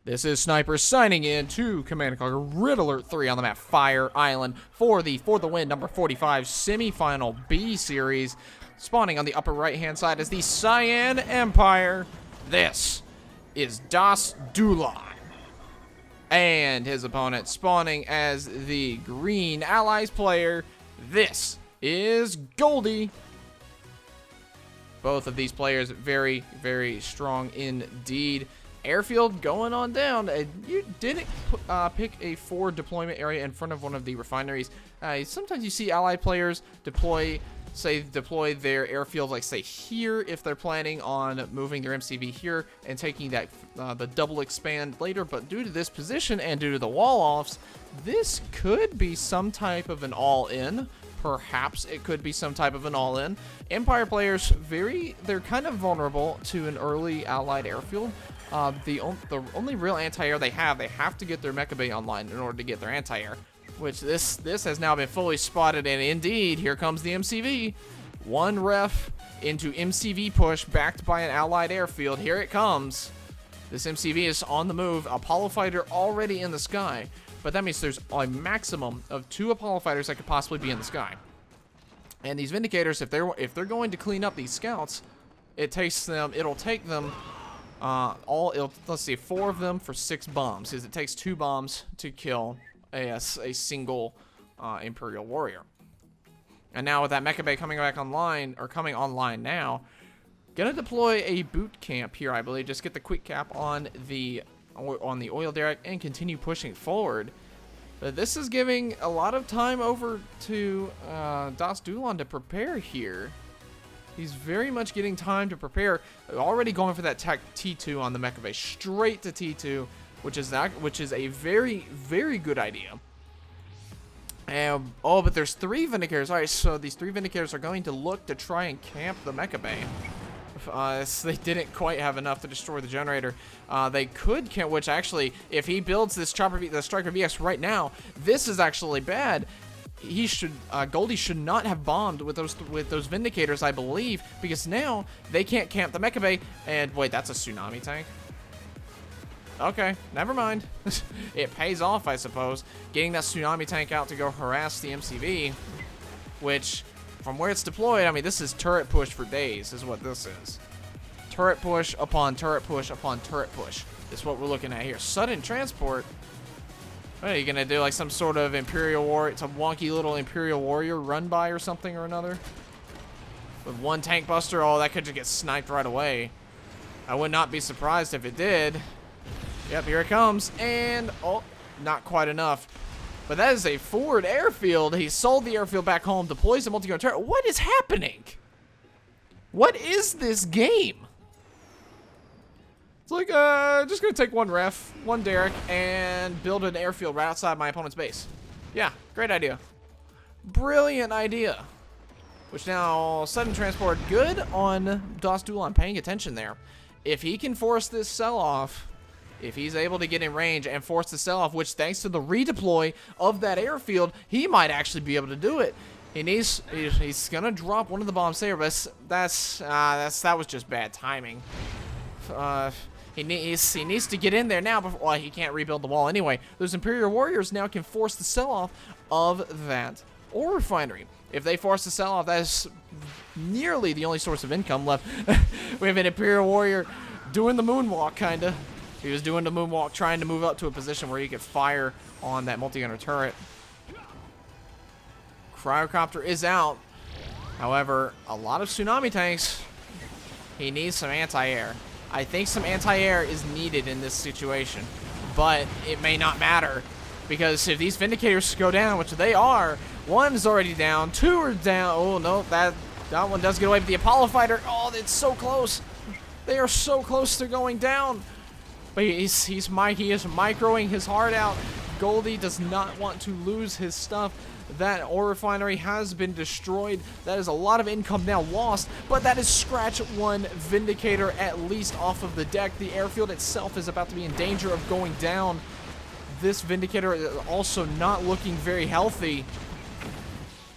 This is Sniper signing in to Command & Conquer Red Alert 3 on the map Fire Island for the Win number 45 semifinal B series. Spawning on the upper right-hand side is the Cyan Empire. This is Das.Duelon. And his opponent spawning as the Green Allies player. This is Goldy. Both of these players very, very strong indeed. Airfield going on down. You didn't pick a forward deployment area in front of one of the refineries. Sometimes you see allied players deploy their airfield, like say here, if they're planning on moving their MCV here and taking that the double expand later. But due to this position and due to the wall offs, this could be some type of an all-in. Perhaps it could be some type of an all-in. Empire players, they're kind of vulnerable to an early allied airfield. The only real anti-air they have to get their mecha bay online in order to get their anti-air, which this has now been fully spotted, and indeed, here comes the MCV. One ref into MCV push backed by an allied airfield. Here it comes. This MCV is on the move. Apollo fighter already in the sky, but that means there's a maximum of 2 Apollo fighters that could possibly be in the sky. And these Vindicators, if they're going to clean up these scouts, it'll take them let's see, 4 of them for 6 bombs, because it takes 2 bombs to kill a single Imperial warrior. And now with that mecha bay coming online now, gonna deploy a boot camp here, I believe. Just get the quick cap on the oil derrick and continue pushing forward. But this is giving a lot of time over to Das.Duelon to prepare here. He's very much getting time to prepare. Already going for that tech T2 on the mecha base, straight to T2, which is a very, very good idea. And but there's 3 Vindicators. All right, so these 3 Vindicators are going to look to try and camp the mecha bay. They didn't quite have enough to destroy the generator. They could camp, which actually, if he builds this Striker VX right now, this is actually bad. Goldy should not have bombed with those Vindicators, I believe, because now they can't camp the mecha bay. And wait, that's a tsunami tank. Okay, never mind. It pays off, I suppose. Getting that tsunami tank out to go harass the MCV, which, from where it's deployed, I mean, this is turret push for days, is what this is. Turret push upon turret push upon turret push. This is what we're looking at here. Sudden transport. What are you gonna do, like some sort of Imperial warrior? It's a wonky little Imperial warrior run by or something or another? With 1 tank buster, oh, that could just get sniped right away. I would not be surprised if it did. Yep, here it comes, and oh, not quite enough. But that is a forward airfield. He sold the airfield back home, deploys a multi-gun turret. What is happening? What is this game? It's like, just gonna take 1 ref, 1 derrick, and build an airfield right outside my opponent's base. Yeah, great idea. Brilliant idea. Which now, sudden transport, good on Das.Duelon, paying attention there. If he can force this sell-off, if he's able to get in range and force the sell-off, which thanks to the redeploy of that airfield, he might actually be able to do it. He's gonna drop one of the bombs there, but that was just bad timing. He needs to get in there now before, well, he can't rebuild the wall anyway. Those Imperial warriors now can force the sell-off of that ore refinery. If they force the sell-off, that is nearly the only source of income left. We have an Imperial warrior doing the moonwalk, kinda. He was doing the moonwalk, trying to move up to a position where he could fire on that multi-gunner turret. Cryocopter is out. However, a lot of tsunami tanks. He needs some anti-air. I think some anti-air is needed in this situation, but it may not matter, because if these Vindicators go down, which they are, 1 is already down, 2 are down. Oh no, that one does get away with the Apollo fighter. Oh, it's so close. They are so close to going down. But he is microing his heart out. Goldy does not want to lose his stuff. That ore refinery has been destroyed. That is a lot of income now lost, but that is scratch 1 Vindicator at least off of the deck. The airfield itself is about to be in danger of going down. This Vindicator is also not looking very healthy.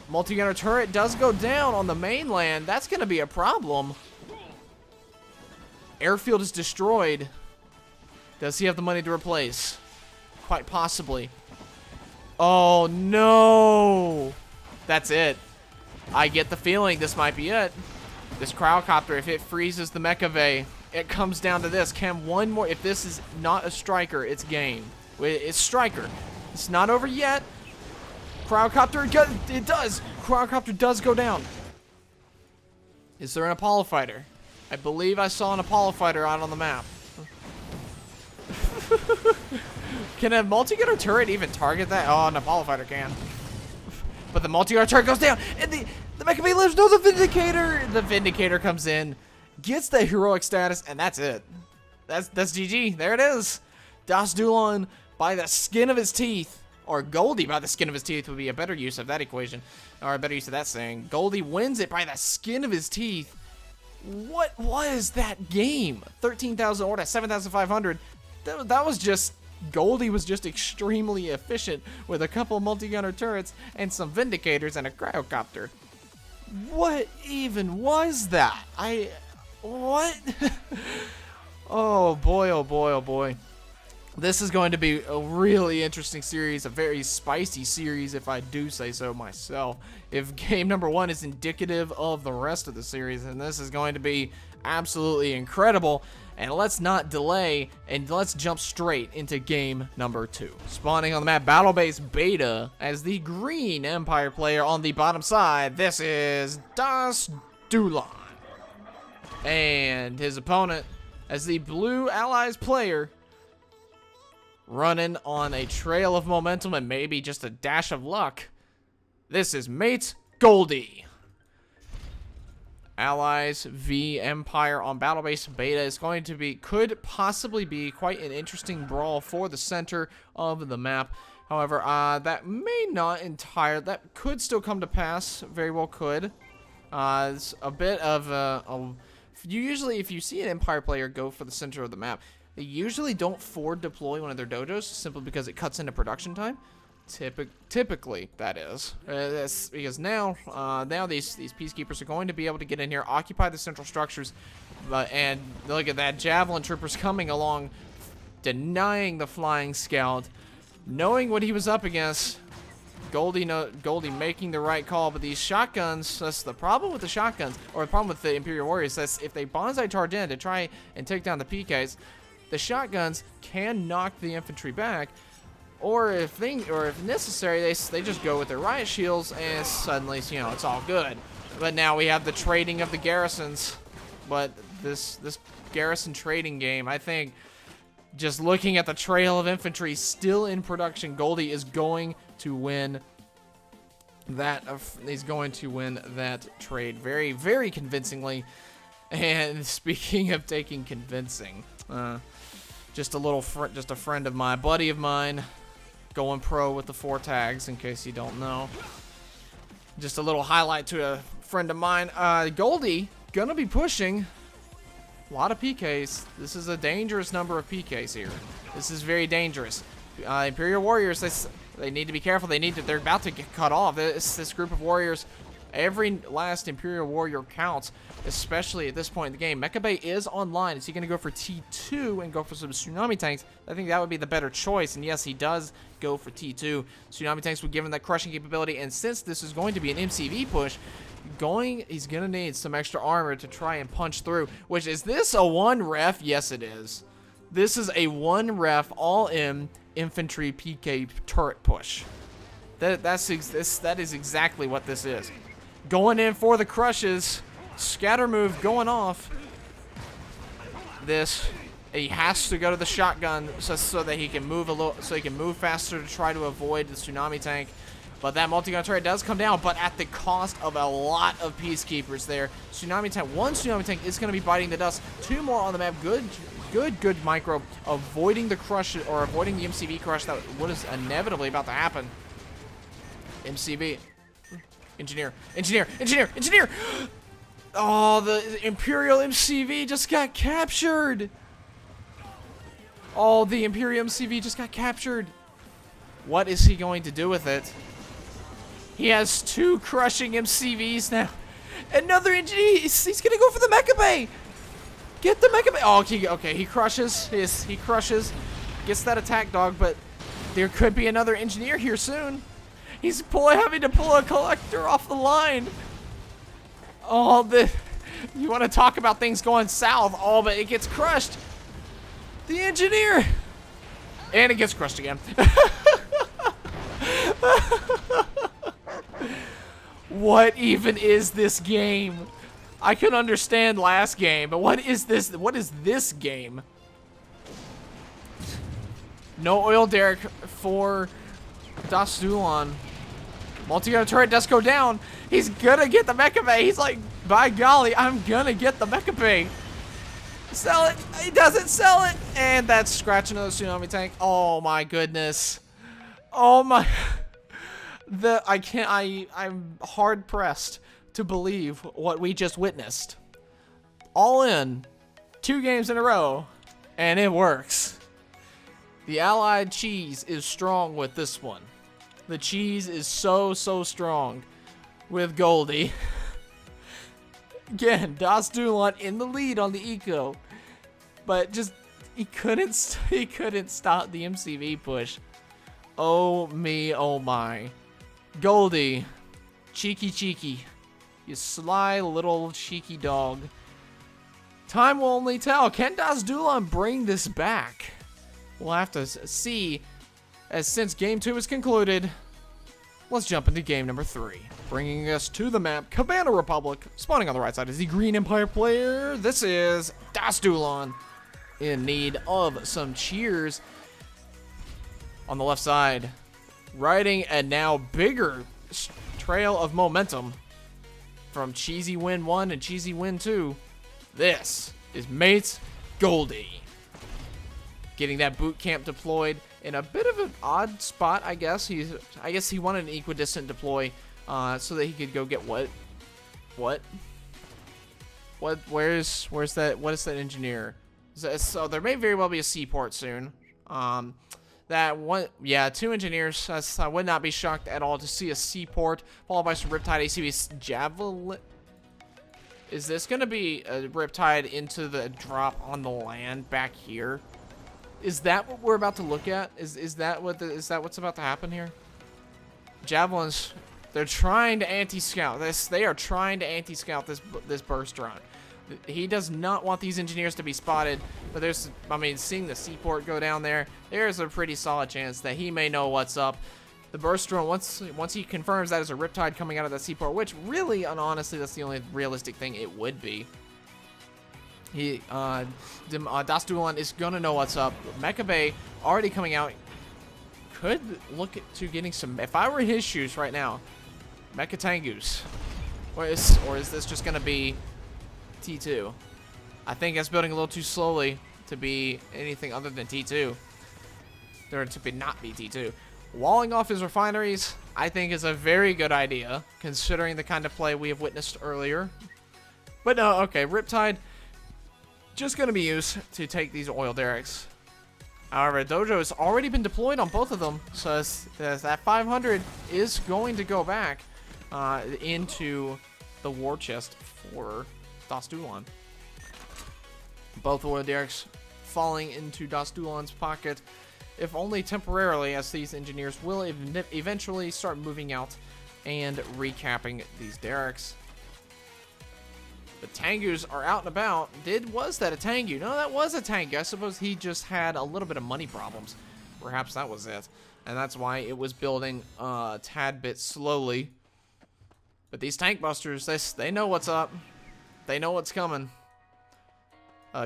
Multi-gunner turret does go down on the mainland. That's going to be a problem. Airfield is destroyed. Does he have the money to replace? Quite possibly. Oh, no. That's it. I get the feeling this might be it. This Cryocopter, if it freezes the Mecha Bay, it comes down to this. Can one more... If this is not a striker, it's game. It's striker. It's not over yet. Cryocopter, it does. Cryocopter does go down. Is there an Apollo fighter? I believe I saw an Apollo fighter out on the map. Can a multi-gunner turret even target that? Oh, an Apollo fighter can. But the multi-gunner turret goes down, and the Mecha Bay lives. No, the Vindicator. The Vindicator comes in, gets the heroic status, and that's it. That's GG. There it is. Das.Duelon by the skin of his teeth, or Goldy by the skin of his teeth would be a better use of that equation, or a better use of that saying. Goldy wins it by the skin of his teeth. What was that game? 13,000 order, 7,500. That was just... Goldy was just extremely efficient with a couple multi-gunner turrets and some Vindicators and a Cryocopter. What even was that? What? Oh boy, oh boy, oh boy. This is going to be a really interesting series, a very spicy series if I do say so myself. If game number 1 is indicative of the rest of the series, then this is going to be absolutely incredible. And let's not delay, and let's jump straight into game number 2. Spawning on the map, Battlebase Beta as the green Empire player on the bottom side. This is Das.Duelon. And his opponent as the blue Allies player, running on a trail of momentum and maybe just a dash of luck. This is mate Goldy. Allies v Empire on Battlebase Beta is going to be, could possibly be quite an interesting brawl for the center of the map. However, that may not that could still come to pass. Very well could. It's a bit of usually if you see an Empire player go for the center of the map, they usually don't forward deploy one of their dojos simply because it cuts into production time. Typically, that is. That's because now these peacekeepers are going to be able to get in here, occupy the central structures, and look at that, javelin troopers coming along, denying the flying scout, knowing what he was up against. Goldy making the right call, but these shotguns, that's the problem with the shotguns, or the problem with the Imperial Warriors, that's if they bonsai charge in to try and take down the PKs, the shotguns can knock the infantry back, or if necessary, they just go with their riot shields, and suddenly, you know, it's all good. But now we have the trading of the garrisons. But this garrison trading game, I think, just looking at the trail of infantry still in production, Goldy is going to win that. He's going to win that trade very, very convincingly. And speaking of taking convincing, just a friend of mine, buddy of mine, going pro with the 4 tags, in case you don't know. Just a little highlight to a friend of mine. Goldy gonna be pushing a lot of PKs. This is a dangerous number of PKs here. This is very dangerous. Imperial Warriors, they need to be careful. They're about to get cut off. This group of warriors, every last Imperial Warrior counts, especially at this point in the game. Mecha Bay is online. Is he going to go for T2 and go for some Tsunami Tanks? I think that would be the better choice, and yes, he does go for T2. Tsunami Tanks would give him that crushing capability, and since this is going to be an MCV push, he's going to need some extra armor to try and punch through, which is this a 1 ref? Yes, it is. This is a 1 ref all-in infantry PK turret push. That is exactly what this is. Going in for the crushes. Scatter move going off. He has to go to the shotgun so that he can move a little, so he can move faster to try to avoid the Tsunami Tank. But that multi-gun turret does come down, but at the cost of a lot of peacekeepers there. Tsunami Tank, 1 Tsunami Tank is going to be biting the dust. 2 more on the map. Good micro, avoiding the crush, or avoiding the MCV crush that was inevitably about to happen. MCV. Engineer. Oh, the Imperial MCV just got captured. Oh, the Imperial MCV just got captured. What is he going to do with it? He has 2 crushing MCVs now. Another engineer. He's going to go for the Mecha Bay. Get the Mecha Bay. Oh, okay, he crushes. He crushes. Gets that attack dog, but there could be another engineer here soon. He's having to pull a collector off the line. Oh, you want to talk about things going south? Oh, but it gets crushed. The engineer. And it gets crushed again. What even is this game? I could understand last game, but what is this? What is this game? No oil derrick for Das.Duelon. Multi-gunner turret does go down. He's gonna get the Mecha Bay. He's like, by golly, I'm gonna get the Mecha Bay. Sell it. He doesn't sell it. And that's scratching another tsunami tank. Oh my goodness. Oh my. I'm hard pressed to believe what we just witnessed. All in, 2 games in a row, and it works. The Allied cheese is strong with this one. The cheese is so strong with Goldy. Again, Das.Duelon in the lead on the eco, but just he couldn't stop the MCV push. Oh me, oh my. Goldy, cheeky, you sly little cheeky dog. Time will only tell. Can Das.Duelon bring this back? We'll have to see. As since game 2 is concluded, let's jump into game number 3. Bringing us to the map, Cabana Republic. Spawning on the right side is the Green Empire player. This is Das.Duelon in need of some cheers. On the left side, riding a now bigger trail of momentum from Cheesy Win 1 and Cheesy Win 2. This is m8s Goldy. Getting that boot camp deployed in a bit of an odd spot, I guess. I guess he wanted an equidistant deploy so that he could go get what? Where's that? What is that engineer? So there may very well be a seaport soon. That one, yeah, 2 engineers. I would not be shocked at all to see a seaport followed by some Riptide ACV Javelin. Is this gonna be a Riptide into the drop on the land back here? Is that what we're about to look at? Is that what's about to happen here? Javelins, they're trying to anti-scout this. They are trying to anti-scout this burst drone. He does not want these engineers to be spotted, but seeing the seaport go down there's a pretty solid chance that he may know what's up. The burst drone, once he confirms that is a Riptide coming out of that seaport, which really and honestly, that's the only realistic thing it would be. Das.Duelon is gonna know what's up. Mecha Bay already coming out. Could look to getting some. If I were in his shoes right now, Mecha Tengus, or is this just gonna be T2? I think it's building a little too slowly to be anything other than T2. Or to not be T2. Walling off his refineries, I think, is a very good idea, considering the kind of play we have witnessed earlier. But no, okay, Riptide just going to be used to take these oil derricks. However, Dojo has already been deployed on both of them, so that 500 is going to go back into the war chest for Das.Duelon. Both oil derricks falling into Das.Duelon's pocket, if only temporarily, as these engineers will eventually start moving out and recapping these derricks. The Tengus are out and about. Was that a Tengu? No, that was a Tengu. I suppose he just had a little bit of money problems. Perhaps that was it. And that's why it was building a tad bit slowly. But these tank busters, they know what's up. They know what's coming.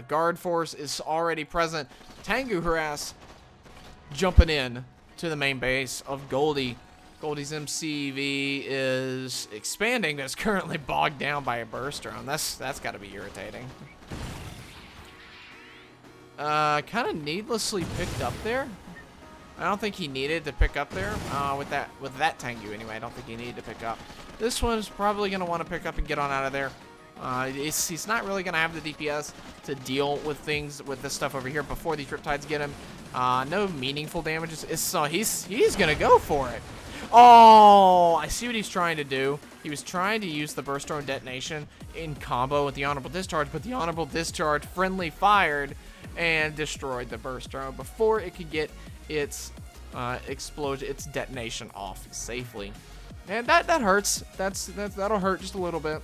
Guard force is already present. Tengu harass jumping in to the main base of Goldy. Goldy's MCV is expanding, but it's currently bogged down by a burst drone. That's got to be irritating. Kind of needlessly picked up there. I don't think he needed to pick up there. With that Tengu anyway, I don't think he needed to pick up. This one's probably gonna want to pick up and get on out of there. He's not really gonna have the DPS to deal with this stuff over here before these Riptides get him. No meaningful damages. So he's gonna go for it. Oh, I see what he's trying to do. He was trying to use the burst drone detonation in combo with the honorable discharge, but the honorable discharge friendly fired and destroyed the burst drone before it could get its explosion, its detonation off safely. And that hurts. That'll hurt just a little bit.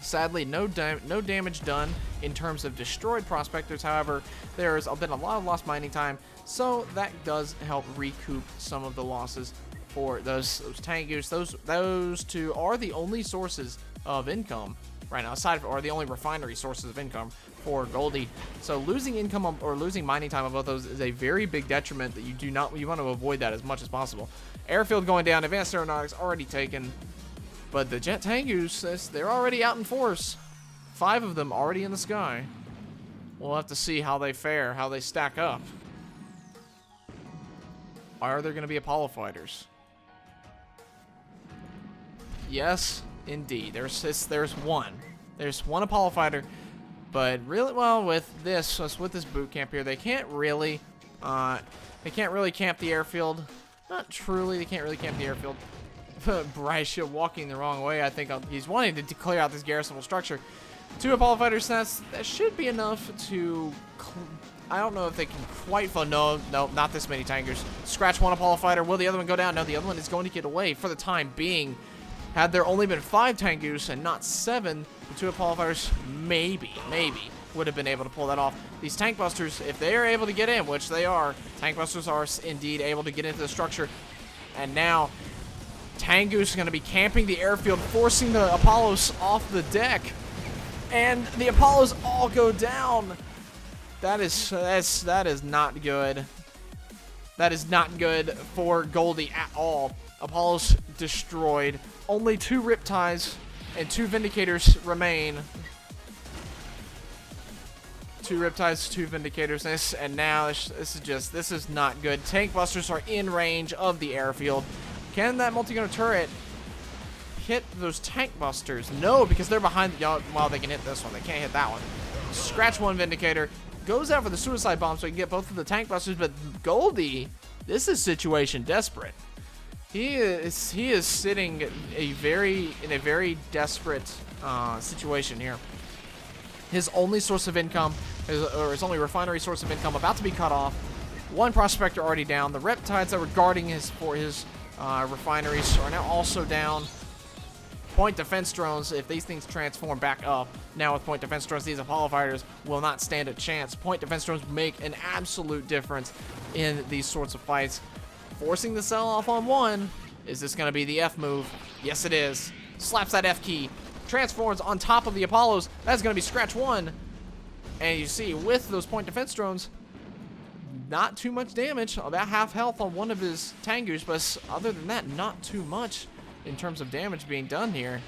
Sadly, no damage done in terms of destroyed prospectors. However, there's been a lot of lost mining time, so that does help recoup some of the losses for those Tangoose. Those two are the only sources of income right now, or the only refinery sources of income for Goldy. So losing income or losing mining time on both those is a very big detriment that you want to avoid that as much as possible. Airfield going down, advanced aeronautics already taken. But the Jet Tangoose, they're already out in force. 5 of them already in the sky. We'll have to see how they fare, how they stack up. Are there going to be Apollo fighters? Yes, indeed. There's one. There's one Apollo fighter, but really, well, with this boot camp here, they can't really camp the airfield. Not truly. They can't really camp the airfield. Bryce walking the wrong way. I think he's wanting to clear out this garrisonable structure. 2 Apollo fighters. That should be enough to. I don't know if they can quite. No, not this many tankers. Scratch 1 Apollo fighter. Will the other one go down? No, the other one is going to get away for the time being. Had there only been 5 Tangoose and not 7, the 2 Apollo fighters maybe would have been able to pull that off. These tank busters, if they are able to get in, which they are, tank busters are indeed able to get into the structure. And now Tangoose is going to be camping the airfield, forcing the Apollos off the deck. And the Apollos all go down. That is not good. That is not good for Goldy at all. Apollos destroyed. Only 2 Riptides and 2 Vindicators remain. 2 Riptides, 2 Vindicators, and now this is not good. Tank busters are in range of the airfield. Can that multi-gunner turret hit those tank busters? No, because they're behind. Well, they can hit this one. They can't hit that one. Scratch 1 Vindicator. Goes out for the suicide bomb so he can get both of the tank busters. But Goldy, this is situation desperate. He is sitting in a very desperate situation here. His only source of income, his only refinery source of income, about to be cut off. 1 prospector already down. The Reptides that were guarding his refineries are now also down. Point defense drones, if these things transform back up, now with point defense drones, these Apollo fighters will not stand a chance. Point defense drones make an absolute difference in these sorts of fights. Forcing the sell off on 1. Is this going to be the F move? Yes, it is. Slaps that F key. Transforms on top of the Apollos. That's going to be Scratch 1. And you see, with those point defense drones, not too much damage. About half health on one of his Tangoose, but other than that, not too much in terms of damage being done here.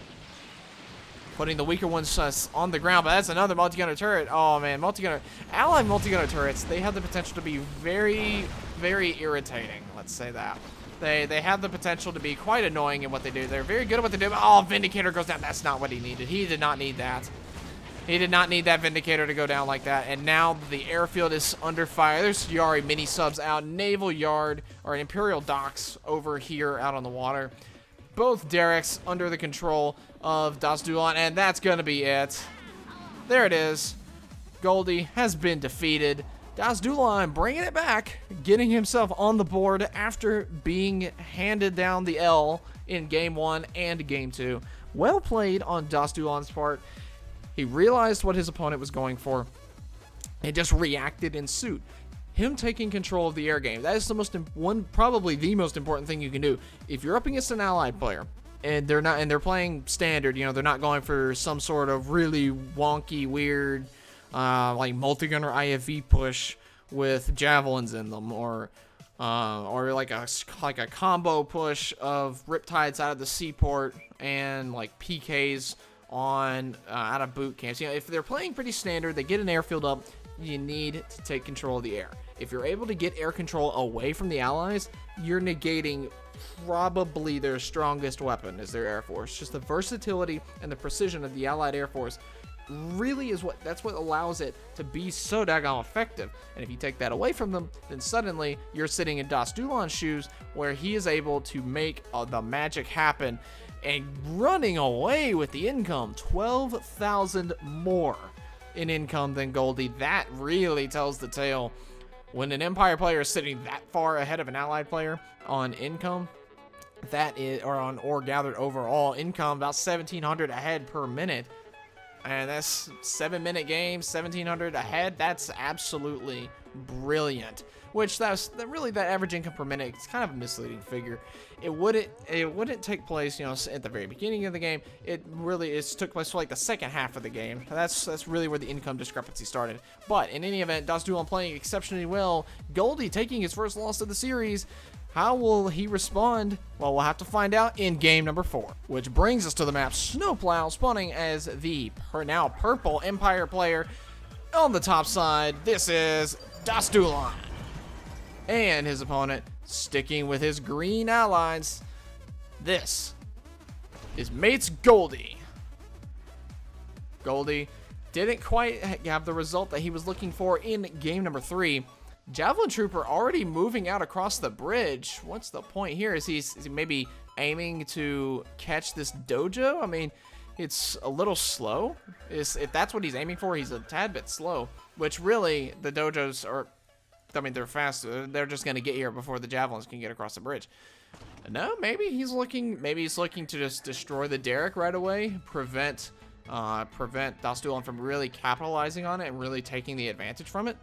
Putting the weaker ones on the ground, but that's another multi-gunner turret. Oh, man, allied multi-gunner turrets, they have the potential to be very, very irritating. Let's say that. They have the potential to be quite annoying in what they do. They're very good at what they do. Oh, Vindicator goes down. That's not what he needed. He did not need that. He did not need that Vindicator to go down like that. And now the airfield is under fire. There's Yari mini subs out. Naval Yard, or Imperial docks over here out on the water. Both derricks under the control of Das.Duelon, and that's going to be it. There it is. Goldy has been defeated. Das.Duelon bringing it back, getting himself on the board after being handed down the L in Game 1 and Game 2. Well played on Das.Duelon's part. He realized what his opponent was going for and just reacted in suit. Him taking control of the air game, that is probably the most important thing you can do. If you're up against an allied player and they're playing standard, they're not going for some sort of really wonky, weird, like multi-gunner IFV push with javelins in them, or like a combo push of Riptides out of the seaport and like PKs on out of boot camps. If they're playing pretty standard, they get an airfield up. You need to take control of the air. If you're able to get air control away from the allies, you're negating probably their strongest weapon is their air force. Just the versatility and the precision of the allied air force really is that's what allows it to be so daggone effective. And if you take that away from them, then suddenly you're sitting in Das.Duelon's shoes, where he is able to make the magic happen and running away with the income. 12,000 more in income than Goldy. That really tells the tale. When an Empire player is sitting that far ahead of an Allied player on income, that is, or on ore gathered overall income, about 1,700 ahead per minute. And that's 7-minute game, 1,700 ahead. That's absolutely brilliant. Which that average income per minute is kind of a misleading figure. It wouldn't take place, at the very beginning of the game. It took place for like the second half of the game. That's really where the income discrepancy started. But in any event, Das.Duelon playing exceptionally well. Goldy taking his first loss of the series. How will he respond? Well, we'll have to find out in game number 4. Which brings us to the map Snowplow, spawning as the now purple Empire player. On the top side, this is Das.Duelon. And his opponent, sticking with his green allies, this is Mates Goldy. Goldy didn't quite have the result that he was looking for in game number 3. Javelin Trooper already moving out across the bridge. What's the point here? Is he maybe aiming to catch this dojo? I mean, it's a little slow. If that's what he's aiming for, he's a tad bit slow. Which really, the dojos are, they're fast. They're just going to get here before the javelins can get across the bridge. No, maybe he's looking to just destroy the Derrick right away, prevent Das.Duelon from really capitalizing on it and really taking the advantage from it.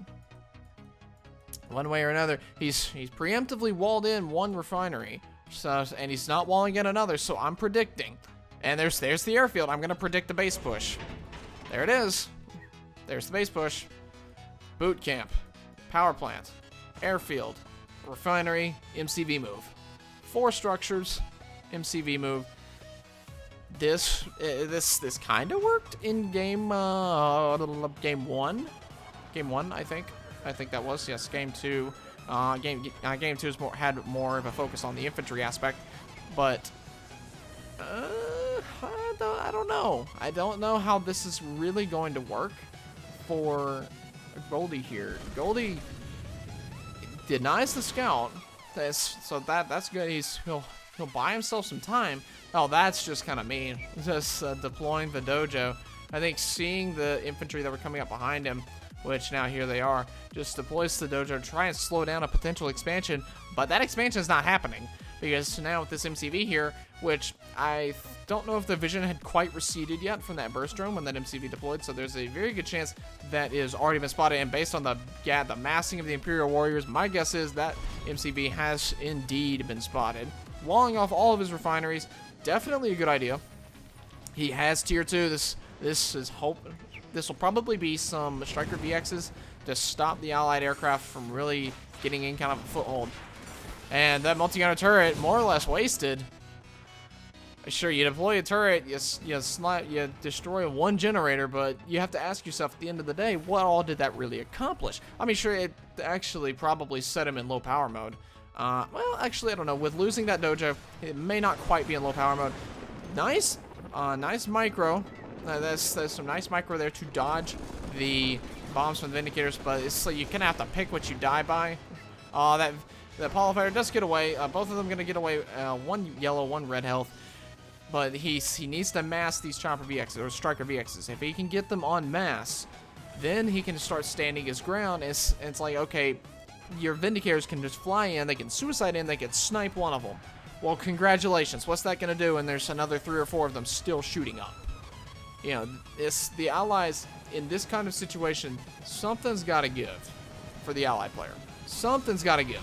One way or another, he's preemptively walled in one refinery, and he's not walling in another. So I'm predicting, and there's the airfield. I'm gonna predict the base push. There it is. There's the base push. Boot camp, power plant, airfield, refinery, MCV move. 4 structures, MCV move. This kind of worked in game 1. Game 1, I think. I think that was, yes, game 2. Game 2 had more of a focus on the infantry aspect, but I don't know. I don't know how this is really going to work for Goldy here. Goldy denies the scout, so that's good. He'll buy himself some time. Oh, that's just kind of mean. Just deploying the dojo. I think seeing the infantry that were coming up behind him, which now here they are, just deploys the dojo, try and slow down a potential expansion, but that expansion is not happening, because now with this MCV here, which I don't know if the vision had quite receded yet from that burst drone when that MCV deployed, so there's a very good chance that is already been spotted, and based on the massing of the Imperial warriors, my guess is that MCV has indeed been spotted. Walling off all of his refineries, definitely a good idea. He has tier 2, this is hope. This will probably be some Striker VXs to stop the Allied aircraft from really getting in kind of a foothold. And that multi-gunner turret, more or less wasted. Sure, you deploy a turret, you destroy one generator, but you have to ask yourself at the end of the day, what all did that really accomplish? I mean, sure, it actually probably set him in low power mode. Well, actually, I don't know. With losing that dojo, it may not quite be in low power mode. Nice micro. There's some nice micro there to dodge the bombs from the Vindicators, but it's like you kind of have to pick what you die by. That Apollo fighter does get away. Both of them gonna get away. One yellow, one red health. But he needs to mass these Chopper VXs or Striker VXs. If he can get them en masse, then he can start standing his ground. It's like, okay, your Vindicators can just fly in, they can suicide in, they can snipe one of them. Well, congratulations. What's that gonna do? And there's another 3 or 4 of them still shooting up. You know, the Allies in this kind of situation, something's got to give for the Allied player. Something's got to give.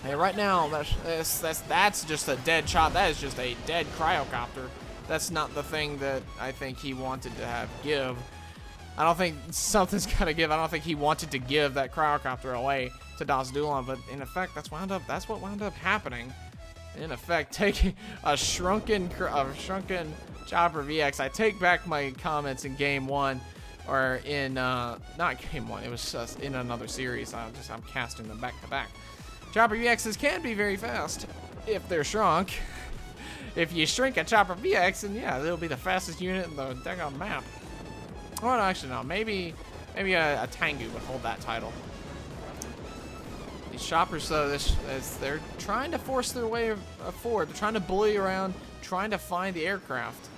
And right now, that's just a dead shot. That is just a dead cryocopter. That's not the thing that I think he wanted to have give. I don't think something's got to give. I don't think he wanted to give that cryocopter away to Das.Duelon, but in effect, that's what wound up happening. In effect, taking a shrunken Chopper VX. I take back my comments in game 1, or in not game 1. It was in another series. I'm casting them back to back. Chopper VXs can be very fast if they're shrunk. If you shrink a Chopper VX, then yeah, they'll be the fastest unit in the daggone map. Well, no, actually, no. Maybe a Tengu would hold that title. These shoppers, though, they're trying to force their way forward. They're trying to bully around, trying to find the aircraft.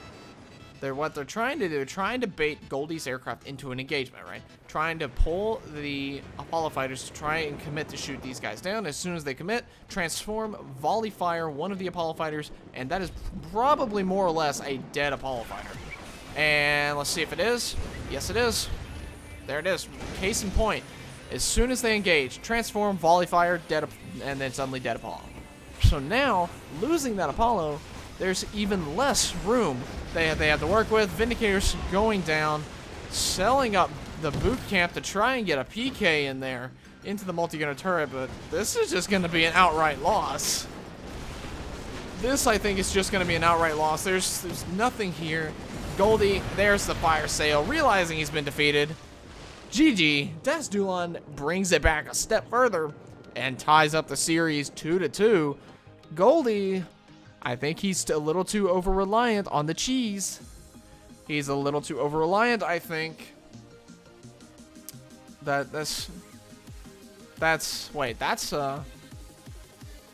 What they're trying to do, trying to bait Goldy's aircraft into an engagement, right? Trying to pull the Apollo fighters to try and commit to shoot these guys down. As soon as they commit, transform, volley fire one of the Apollo fighters, and that is probably more or less a dead Apollo fighter. And let's see if it is. Yes, it is. There it is. Case in point. As soon as they engage, transform, volley fire, dead, and then suddenly dead Apollo. So now, losing that Apollo, there's even less room they have to work with. Vindicators going down, selling up the boot camp to try and get a PK in there into the multi-gunner turret, but this is just going to be an outright loss. This, I think, is just going to be an outright loss. There's nothing here. Goldy, there's the fire sale, realizing he's been defeated. GG, Das.Duelon brings it back a step further and ties up the series 2-2. Goldy, I think he's a little too over-reliant on the cheese. He's a little too over-reliant, I think. That's a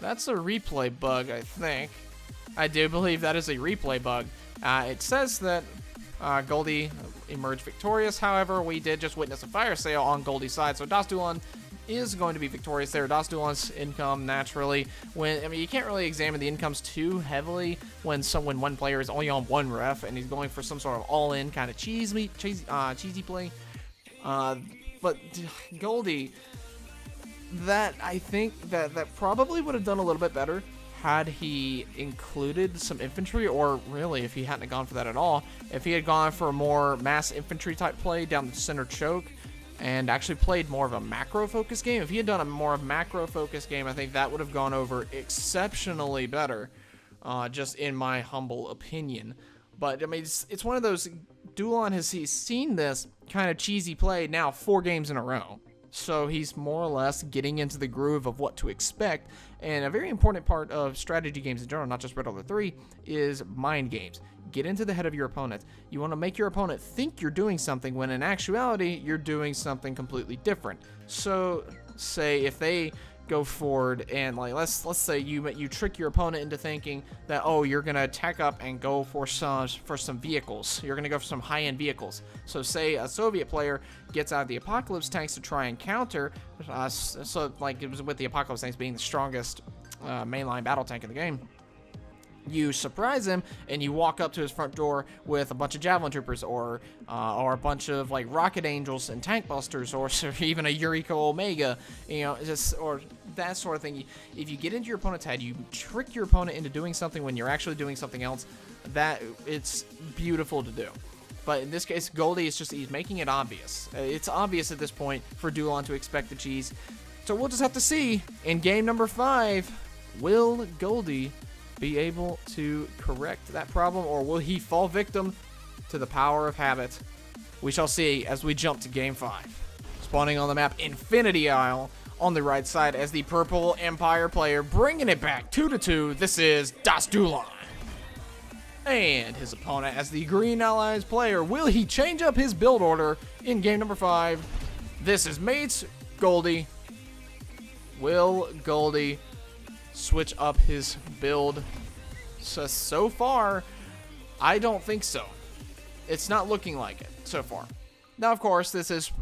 replay bug, I think. I do believe that is a replay bug. It says that Goldy emerged victorious. However, we did just witness a fire sale on Goldy's side, so Das.Duelon is going to be victorious there. Das.Duelon's income, naturally, you can't really examine the incomes too heavily when one player is only on one ref and he's going for some sort of all-in kind of cheesy play. But Goldy, I think that probably would have done a little bit better had he included some infantry, or really, if he hadn't gone for that at all, if he had gone for a more mass infantry type play down the center choke and actually played more of a macro focus game. If he had done a more macro focus game, I think that would have gone over exceptionally better, just in my humble opinion. But I mean, it's one of those, Duelon he's seen this kind of cheesy play now 4 games in a row. So he's more or less getting into the groove of what to expect. And a very important part of strategy games in general, not just Red Alert 3, is mind games. Get into the head of your opponent. You want to make your opponent think you're doing something when in actuality you're doing something completely different. So say if they go forward and let's say you trick your opponent into thinking that, oh, you're gonna attack up and go for some vehicles. You're gonna go for some high-end vehicles. So say a Soviet player gets out of the Apocalypse tanks to try and counter. So like it was with the Apocalypse tanks being the strongest mainline battle tank in the game. You surprise him and you walk up to his front door with a bunch of Javelin Troopers or a bunch of like Rocket Angels and Tank Busters, or even a Yuriko Omega, or that sort of thing. If you get into your opponent's head, you trick your opponent into doing something when you're actually doing something else. That it's beautiful to do. But in this case, Goldy is he's making it obvious. It's obvious at this point for Duelon to expect the cheese. So we'll just have to see in game number 5, will Goldy be able to correct that problem, or will he fall victim to the power of habit? We shall see as we jump to game 5. Spawning on the map, Infinity Isle on the right side as the Purple Empire player, bringing it back 2-2. This is Das.Duelon. And his opponent as the Green Allies player. Will he change up his build order in game number 5? This is Mates Goldy. Will Goldy switch up his build? So far, I don't think so. It's not looking like it so far. Now, of course, this is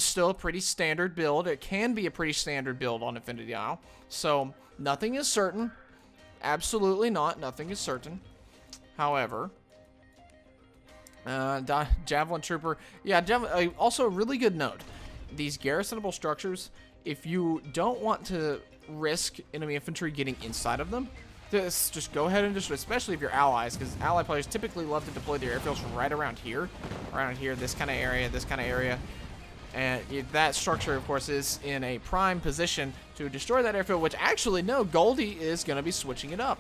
still a pretty standard build. It can be a pretty standard build on Infinity Isle. So nothing is certain. Absolutely not. Nothing is certain. However, Javelin Trooper. Yeah, also a really good note. These garrisonable structures, if you don't want to risk enemy infantry getting inside of them, just go ahead and especially if you're allies, because ally players typically love to deploy their airfields right around here, this kind of area, and that structure, of course, is in a prime position to destroy that airfield, which actually, no, Goldy is going to be switching it up.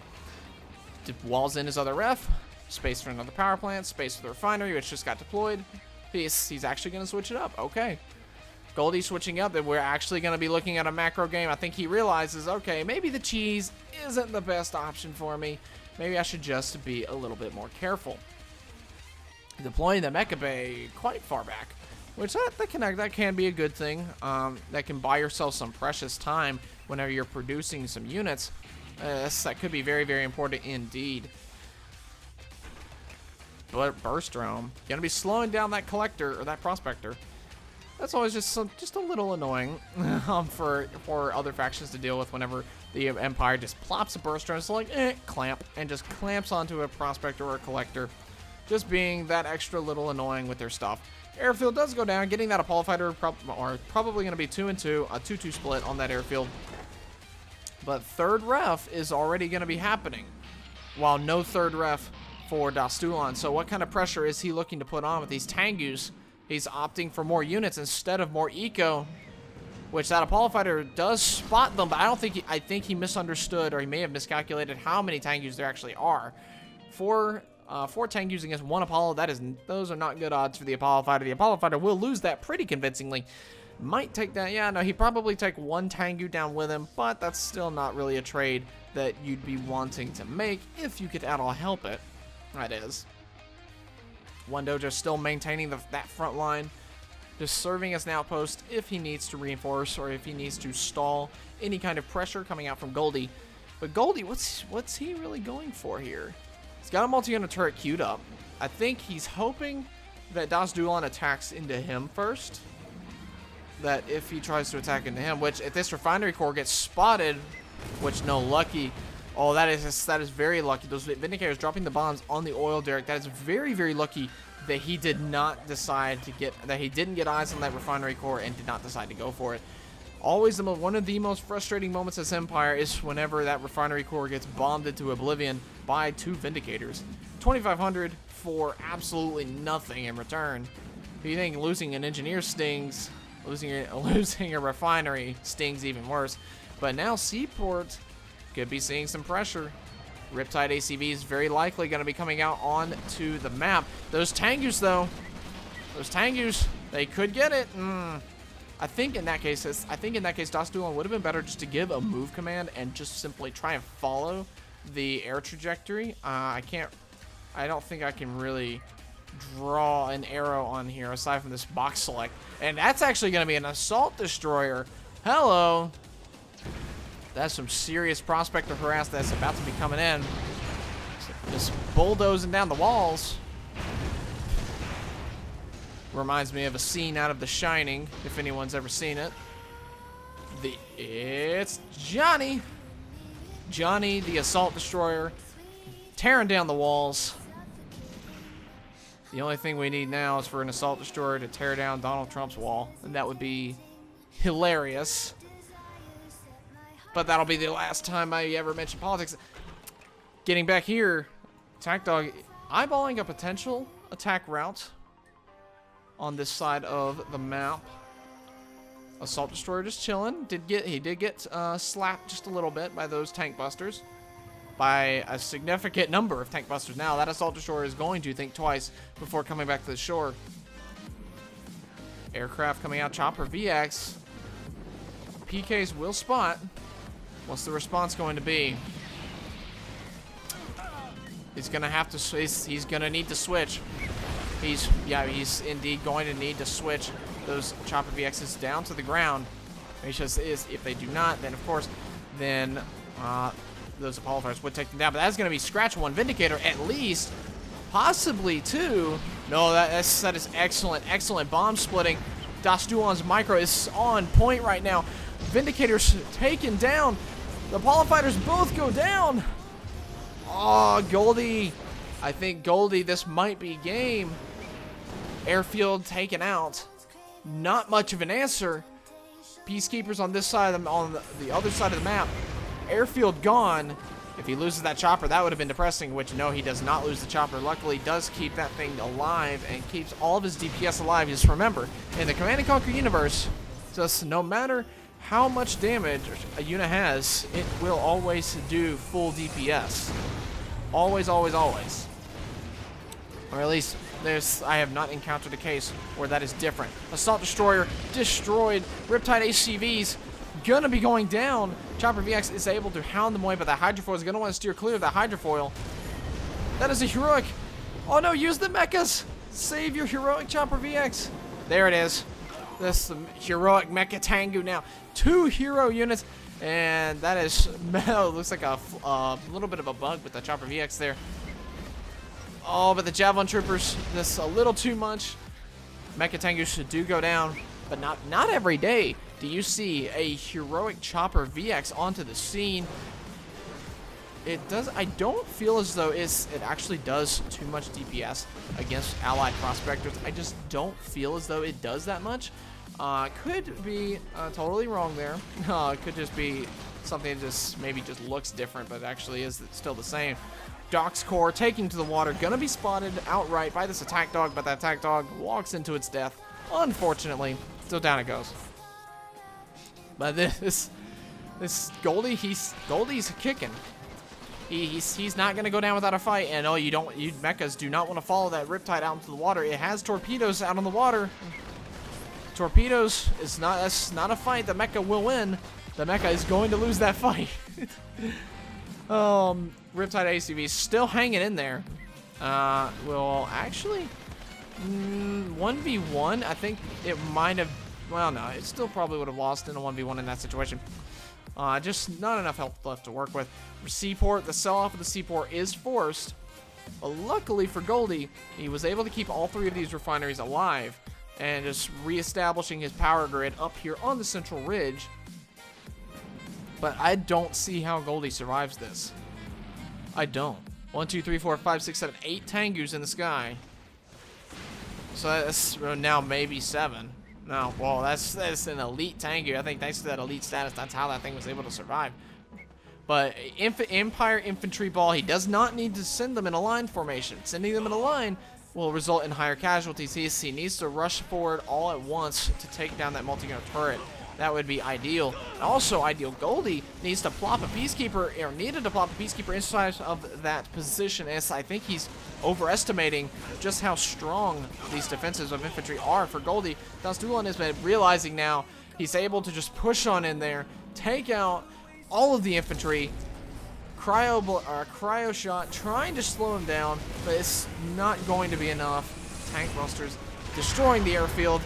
Walls in his other ref, space for another power plant, space for the refinery, which just got deployed. He's actually going to switch it up. Okay. Goldy switching up, that we're actually going to be looking at a macro game. I think he realizes, okay, maybe the cheese isn't the best option for me. Maybe I should just be a little bit more careful. deploying the mecha bay quite far back, which that can be a good thing. That can buy yourself some precious time whenever you're producing some units. That could be very, very important indeed. But Burst Drone gonna be slowing down that collector or that prospector. That's always just a little annoying for other factions to deal with whenever the Empire just plops a Burst Drone. It's like clamp and just clamps onto a prospector or a collector, just being that extra little annoying with their stuff. Airfield does go down, getting that Apollo fighter are probably going to be 2 and 2, a 2-2 split on that airfield. But third ref is already going to be happening, while no third ref for Das.Duelon. So what kind of pressure is he looking to put on with these Tengus? He's opting for more units instead of more eco, which that Apollo fighter does spot them, but I think he misunderstood, or he may have miscalculated how many Tengus there actually are. Four Tengus against 1 Apollo, those are not good odds for the Apollo fighter. The Apollo fighter will lose that pretty convincingly. Might take that, yeah, no, he'd probably take 1 Tengu down with him, but that's still not really a trade that you'd be wanting to make if you could at all help it. That is. One Dojo still maintaining that front line, just serving as an outpost if he needs to reinforce or if he needs to stall any kind of pressure coming out from Goldy. But Goldy, what's he really going for here? He's got a multi-unit turret queued up. I think he's hoping that Das.Duelon attacks into him first. That if he tries to attack into him, which if this refinery core gets spotted, which no lucky. Oh, that is very lucky. Those Vindicators dropping the bombs on the oil derrick. That is very, very lucky that he did not decide to he didn't get eyes on that refinery core and did not decide to go for it. Always one of the most frustrating moments as Empire is whenever that refinery core gets bombed into oblivion by 2 Vindicators. 2,500 for absolutely nothing in return. If you think losing an engineer stings, losing a refinery stings even worse. But now Seaport could be seeing some pressure. Riptide ACV is very likely going to be coming out onto the map. Those Tengus, though, they could get it. I think in that case, Das.Duelon would have been better just to give a move command and just simply try and follow the air trajectory. I don't think I can really draw an arrow on here aside from this box select. And that's actually going to be an assault destroyer. Hello. That's some serious prospector harass that's about to be coming in. Just bulldozing down the walls. Reminds me of a scene out of The Shining, if anyone's ever seen it. It's Johnny. Johnny, the assault destroyer, tearing down the walls. The only thing we need now is for an assault destroyer to tear down Donald Trump's wall, and that would be hilarious. But that'll be the last time I ever mention politics. Getting back here, Attack Dog eyeballing a potential attack route on this side of the map. Assault Destroyer just chilling. He did get slapped just a little bit by those tank busters. By a significant number of tank busters. Now that Assault Destroyer is going to think twice before coming back to the shore. Aircraft coming out, Chopper VX. PKs will spot. What's the response going to be? He's gonna have to. He's gonna need to switch. He's indeed going to need to switch those Chopper VXs down to the ground. If they do not, then of course, those Apollo fighters would take them down. But that's gonna be scratch 1 Vindicator at least, possibly 2. No, that is excellent bomb splitting. Das.Duelon's micro is on point right now. Vindicators taken down. The Apollo fighters both go down. Oh, Goldy. I think Goldy, this might be game. Airfield taken out. Not much of an answer. Peacekeepers on this side, on the other side of the map. Airfield gone. If he loses that chopper, that would have been depressing, which no, he does not lose the chopper. Luckily, does keep that thing alive and keeps all of his DPS alive. Just remember, in the Command & Conquer universe, just no matter how much damage a unit has, it will always do full DPS. Always, always, always. Or at least, I have not encountered a case where that is different. Assault Destroyer destroyed. Riptide ACVs gonna be going down. Chopper VX is able to hound them away, but the Hydrofoil is gonna want to steer clear of the Hydrofoil. That is a heroic. Oh no, use the mechas. Save your heroic Chopper VX. There it is. This heroic Mecha Tengu now. 2 hero units. And that is, looks like a little bit of a bug with the Chopper VX there. Oh, but the Javelin Troopers, this a little too much. Mecha Tengus do go down, but not every day do you see a heroic Chopper VX onto the scene. It does. I don't feel as though it actually does too much DPS against allied prospectors. I just don't feel as though it does that much. Could be totally wrong there. Could just be something that maybe just looks different, but actually is still the same. Doc's Core taking to the water, gonna be spotted outright by this attack dog, but that attack dog walks into its death. Unfortunately, so down it goes. But this Goldy, Goldy's kicking. He's not gonna go down without a fight, and you mechas do not want to follow that Riptide out into the water. It has torpedoes out on the water. Torpedoes that's not a fight the mecha will win. The mecha is going to lose that fight. Riptide ACV still hanging in there. Will actually 1v1. I think it might have. Well, no, it still probably would have lost in a 1v1 in that situation. Just not enough health left to work with. Seaport, the sell-off of the Seaport is forced. But luckily for Goldy, he was able to keep all 3 of these refineries alive and just reestablishing his power grid up here on the central ridge. But I don't see how Goldy survives this. I don't. 1, 2, 3, 4, 5, 6, 7, 8 Tengus in the sky. So that's now maybe 7. No, well, that's an elite Tengu. I think thanks to that elite status, that's how that thing was able to survive. But Empire Infantry Ball, he does not need to send them in a line formation. Sending them in a line will result in higher casualties. He needs to rush forward all at once to take down that multi-gunner turret. That would be ideal. Also ideal, Goldy needs to plop a Peacekeeper, or needed to plop a Peacekeeper inside of that position, as I think he's overestimating just how strong these defenses of infantry are for Goldy. Das.Duelon has been realizing now he's able to just push on in there, take out all of the infantry, cryo shot, trying to slow him down, but it's not going to be enough. Tank thrusters destroying the airfield.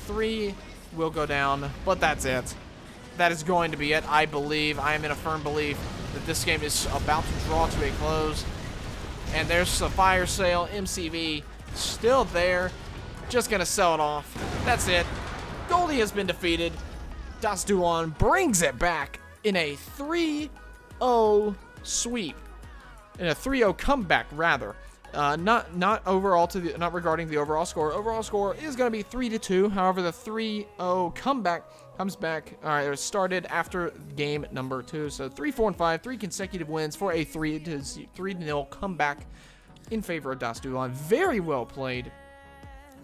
3 will go down, but that's it. That is going to be it, I believe. I am in a firm belief that this game is about to draw to a close. And there's a fire sale. MCV still there. Just gonna sell it off. That's it. Goldy has been defeated. Das.Duelon brings it back in a 3-0 sweep. In a 3-0 comeback, rather. Not regarding the overall score. Overall score is going to be 3-2. However, the 3-0 comeback comes back. All right, it started after game number 2. So 3, 4, and 5, 3 consecutive wins for a 3-0 comeback in favor of Das.Duelon. Very well played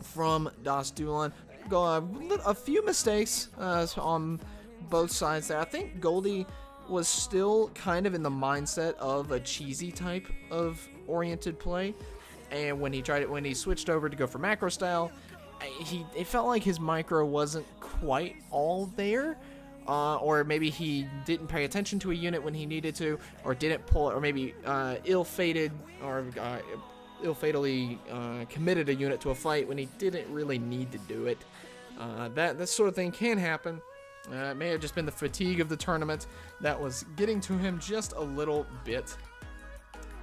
from Das.Duelon. A few mistakes on both sides there. I think Goldy was still kind of in the mindset of a cheesy type of oriented play, and when he switched over to go for macro style, it felt like his micro wasn't quite all there, or maybe he didn't pay attention to a unit when he needed to, or didn't pull, or maybe ill-fated or ill-fatally committed a unit to a fight when he didn't really need to do it. That sort of thing can happen. It may have just been the fatigue of the tournament that was getting to him just a little bit.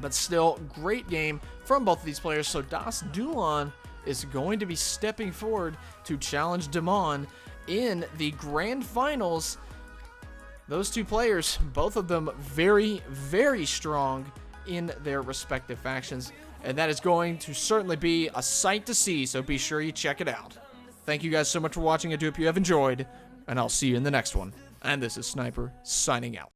But still, great game from both of these players. So Das.Duelon is going to be stepping forward to challenge Demon in the grand finals. Those 2 players, both of them very, very strong in their respective factions. And that is going to certainly be a sight to see, so be sure you check it out. Thank you guys so much for watching. I do hope you have enjoyed, and I'll see you in the next one. And this is Sniper, signing out.